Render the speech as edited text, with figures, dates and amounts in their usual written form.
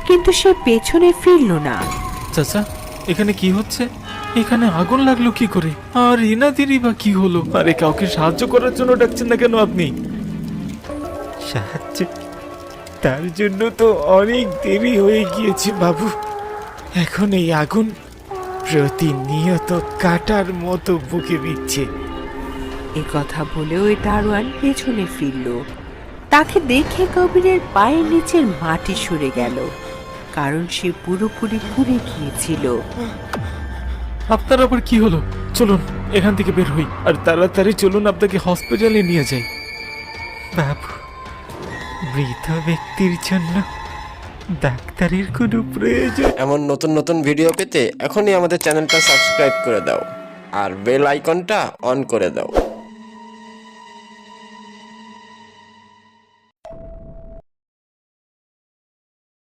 কিন্তু সে পেছনে ফিরল না। চাচা, এখানে কি হচ্ছে? এখানে আগুন লাগলো কি করে? আর এনাদেরই বা কি হলো? আরে কাউকে সাহায্য করার জন্য ডাকছেন না কেন আপনি? সাহায্য, তার জন্য তো অনেক দেরি হয়ে গিয়েছে বাবু। এখন এই আগুন প্রতিনিয়ত কাটার মতো বুকে দিচ্ছে। এ কথা বলে ওই দারোয়ান পেছনে ফিরল। তাকে দেখে কবিরের পায়ের নিচের মাটি সরে গেল, কারণ সে পুরোপুরি পুড়ে গিয়েছিল। আপনার আবার কি হলো? চলুন এখান থেকে বের হই, আর তাড়াতাড়ি চলুন আপনাকে হসপিটালে নিয়ে যাই। বাবু, মৃত ব্যক্তির জন্য ডাক্তারের কোনো প্রয়োজন? এমন নতুন নতুন ভিডিও পেতে এখনই আমাদের চ্যানেলটা সাবস্ক্রাইব করে দাও আর বেল আইকনটা অন করে দাও।